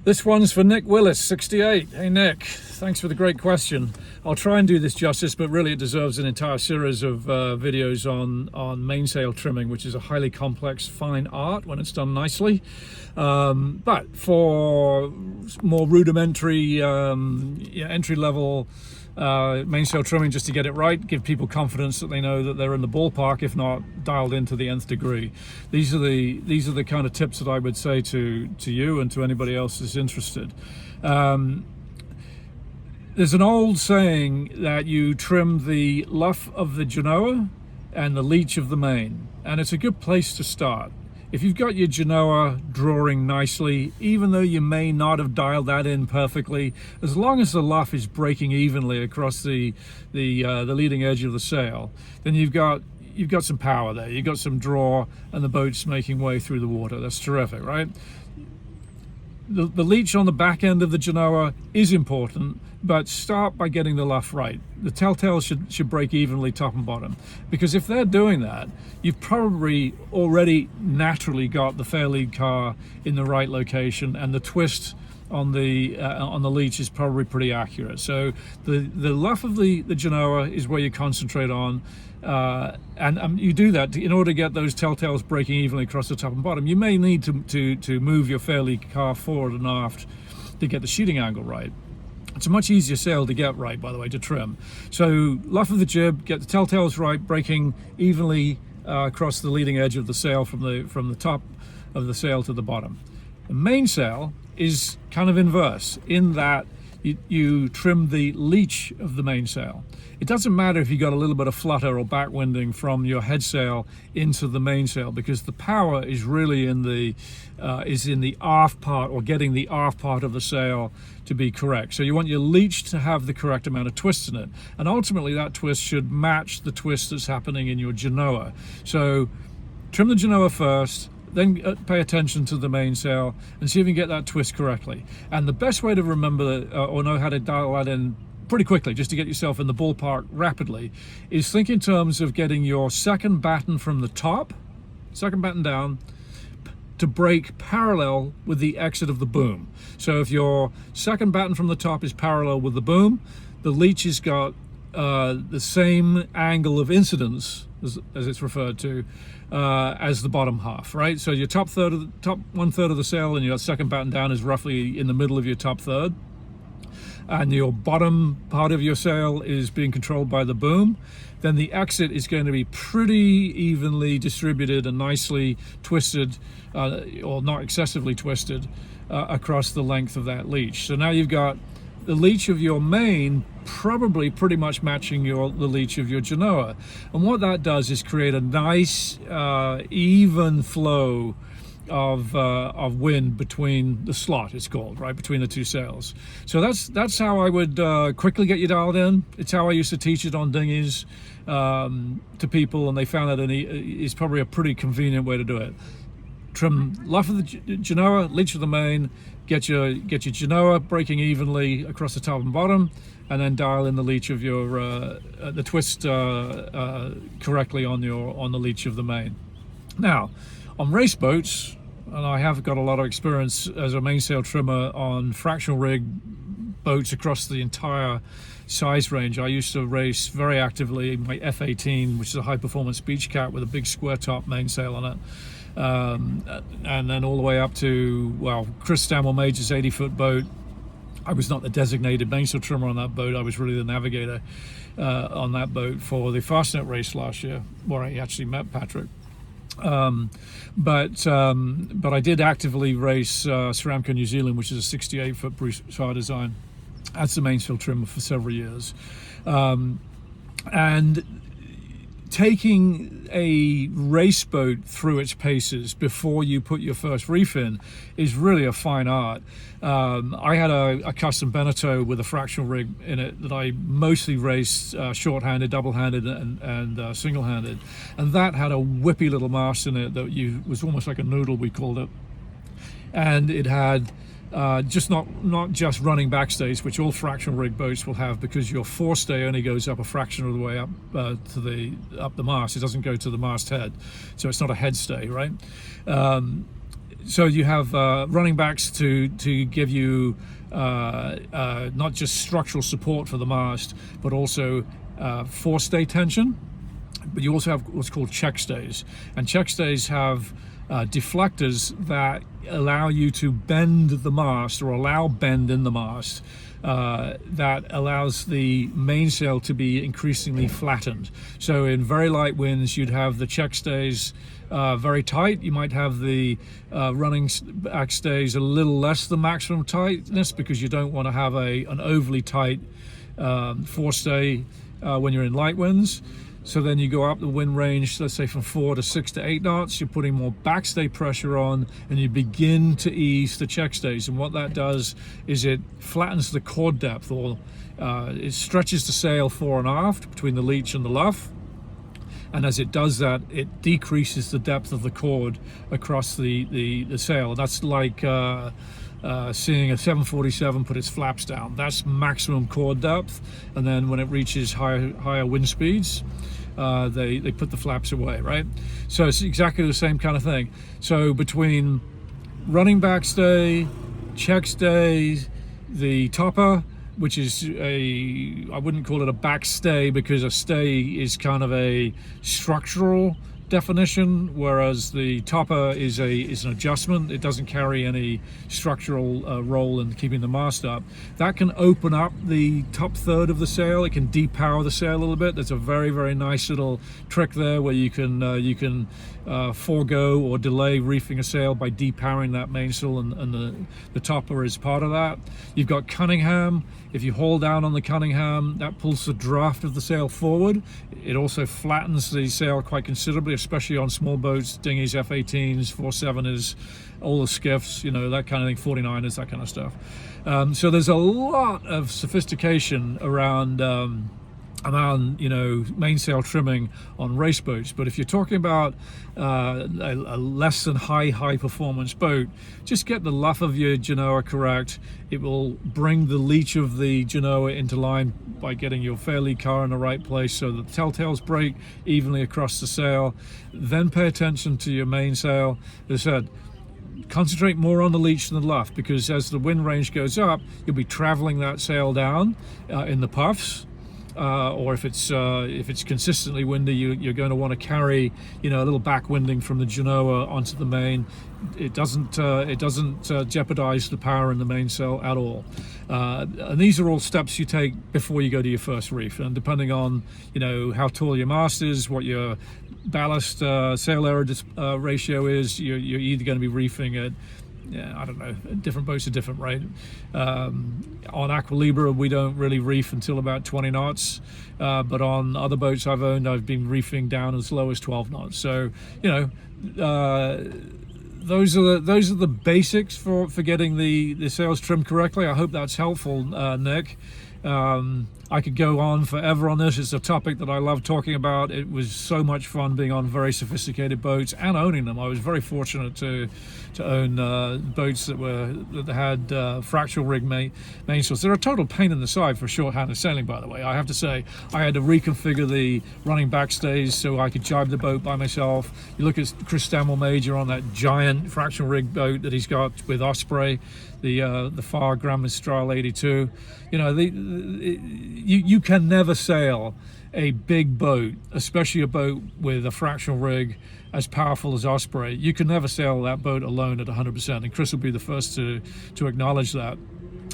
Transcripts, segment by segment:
This one's for Nick Willis, 68. Hey Nick, thanks for the great question. I'll try and do this justice, but really it deserves an entire series of videos on mainsail trimming, which is a highly complex fine art when it's done nicely. But for more rudimentary, entry-level mainsail trimming, just to get it right, give people confidence that they know that they're in the ballpark, if not dialed into the nth degree. These are the kind of tips that I would say to you and to anybody else who's interested. There's an old saying that you trim the luff of the genoa and the leech of the main, and it's a good place to start. If you've got your genoa drawing nicely, even though you may not have dialed that in perfectly, as long as the luff is breaking evenly across the leading edge of the sail, then you've got some power there. You've got some draw, and the boat's making way through the water. That's terrific, right? The leech on the back end of the genoa is important, but start by getting the luff right. The telltales should break evenly top and bottom, because if they're doing that, you've probably already naturally got the fair lead car in the right location, and the twist on the leech is probably pretty accurate. So the luff of the genoa is where you concentrate on, and you do that in order to get those telltales breaking evenly across the top and bottom. You may need to move your fair lead car forward and aft to get the shooting angle right. It's a much easier sail to get right, by the way, to trim. So luff of the jib, get the telltales right, breaking evenly across the leading edge of the sail from the top of the sail to the bottom. The mainsail is kind of inverse in that you trim the leech of the mainsail. It doesn't matter if you got a little bit of flutter or backwinding from your head sail into the mainsail, because the power is really in the aft part, or getting the aft part of the sail to be correct. So you want your leech to have the correct amount of twist in it, and ultimately that twist should match the twist that's happening in your genoa. So trim the genoa first, then pay attention to the mainsail and see if you can get that twist correctly. And the best way to remember or know how to dial that in pretty quickly, just to get yourself in the ballpark rapidly, is think in terms of getting your second batten from the top, second batten down, to break parallel with the exit of the boom. So if your second batten from the top is parallel with the boom, the leech has got the same angle of incidence, as it's referred to, as the bottom half, right? So your top 1/3 of the sail and your second batten down is roughly in the middle of your top third, and your bottom part of your sail is being controlled by the boom. Then the exit is going to be pretty evenly distributed and nicely twisted, or not excessively twisted, across the length of that leech. So now you've got the leech of your main probably pretty much matching the leech of your genoa. And what that does is create a nice even flow of wind between the slot, it's called, right, between the two sails. So that's how I would quickly get you dialed in. It's how I used to teach it on dinghies to people, and they found that it's probably a pretty convenient way to do it. Trim luff of the genoa, leech of the main, get your genoa breaking evenly across the top and bottom, and then dial in the leech of your the twist correctly on the leech of the main. Now, on race boats, and I have got a lot of experience as a mainsail trimmer on fractional rig boats across the entire size range. I used to race very actively my F-18, which is a high performance beach cat with a big square top mainsail on it. And then all the way up to, well, Chris Stanwell Major's 80-foot boat. I was not the designated mainsail trimmer on that boat. I was really the navigator on that boat for the Fastnet race last year, where I actually met Patrick. But I did actively race Ceramco New Zealand, which is a 68-foot Broussard design, as the mainsail trimmer for several years. And taking a race boat through its paces before you put your first reef in is really a fine art. I had a custom Beneteau with a fractional rig in it that I mostly raced short-handed, double-handed, and single-handed, and that had a whippy little mast in it that was almost like a noodle, we called it, and it had just not just running backstays, which all fractional rig boats will have, because your forestay only goes up a fraction of the way up up the mast. It doesn't go to the masthead, so it's not a head stay, right? So you have running backs to give you not just structural support for the mast, but also forestay tension. But you also have what's called check stays, and check stays have deflectors that allow you to bend the mast, or allow bend in the mast, that allows the mainsail to be increasingly flattened. So in very light winds, you'd have the check stays very tight. You might have the running back stays a little less than maximum tightness, because you don't want to have an overly tight forestay when you're in light winds. So then you go up the wind range, let's say from 4 to 6 to 8 knots, you're putting more backstay pressure on, and you begin to ease the check stays. And what that does is it flattens the chord depth, or it stretches the sail fore and aft between the leech and the luff. And as it does that, it decreases the depth of the chord across the sail. That's like seeing a 747 put its flaps down. That's maximum chord depth. And then when it reaches higher wind speeds, they put the flaps away, right? So it's exactly the same kind of thing. So between running backstay, check stay, the topper, which is I wouldn't call it a backstay, because a stay is kind of a structural definition, whereas the topper is an adjustment. It doesn't carry any structural role in keeping the mast up. That can open up the top third of the sail. It can depower the sail a little bit. There's a very, very nice little trick there where you can forego or delay reefing a sail by depowering that mainsail, and the topper is part of that. You've got Cunningham. If you hold down on the Cunningham, that pulls the draft of the sail forward. It also flattens the sail quite considerably, especially on small boats, dinghies, F-18s, 4-7ers, all the skiffs, that kind of thing, 49ers, that kind of stuff. So there's a lot of sophistication around mainsail trimming on race boats. But if you're talking about a less than high performance boat, just get the luff of your genoa correct. It will bring the leech of the genoa into line by getting your fairlead car in the right place, so that the telltales break evenly across the sail. Then pay attention to your mainsail. As I said, concentrate more on the leech than the luff, because as the wind range goes up, you'll be traveling that sail down in the puffs. Or if it's consistently windy, you're going to want to carry a little backwinding from the genoa onto the main. It doesn't jeopardize the power in the mainsail at all. And these are all steps you take before you go to your first reef. And depending on how tall your mast is, what your ballast sail area ratio is, you're either going to be reefing at, I don't know, different boats are different, right? On Aqua Libra, we don't really reef until about 20 knots. But on other boats I've owned, I've been reefing down as low as 12 knots. So, those are the basics for getting the sails trimmed correctly. I hope that's helpful, Nick. I could go on forever on this. It's a topic that I love talking about. It was so much fun being on very sophisticated boats and owning them. I was very fortunate to own boats that had fractional rig mainsails. They're a total pain in the side for short-handed sailing, by the way. I have to say, I had to reconfigure the running backstays so I could jibe the boat by myself. You look at Chris Stamwell Major on that giant fractional rig boat that he's got with Osprey, the Far Grand Mistral 82. You can never sail a big boat, especially a boat with a fractional rig as powerful as Osprey. You can never sail that boat alone at 100%, and Chris will be the first to acknowledge that.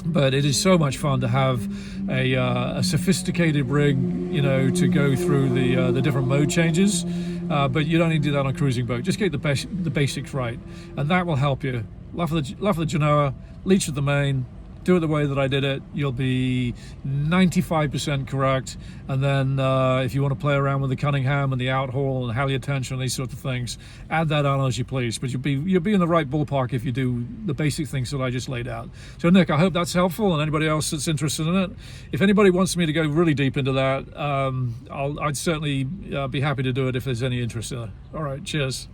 But it is so much fun to have a sophisticated rig, to go through the different mode changes. But you don't need to do that on a cruising boat. Just get the basics right, and that will help you. Luff of the genoa, leech of the main. Do it the way that I did it. You'll be 95% correct. And then if you want to play around with the Cunningham and the outhaul and halyard tension and these sorts of things, add that on as you please. But you'll be in the right ballpark if you do the basic things that I just laid out. So Nick, I hope that's helpful, and anybody else that's interested in it. If anybody wants me to go really deep into that, I'd certainly be happy to do it if there's any interest in it. All right, cheers.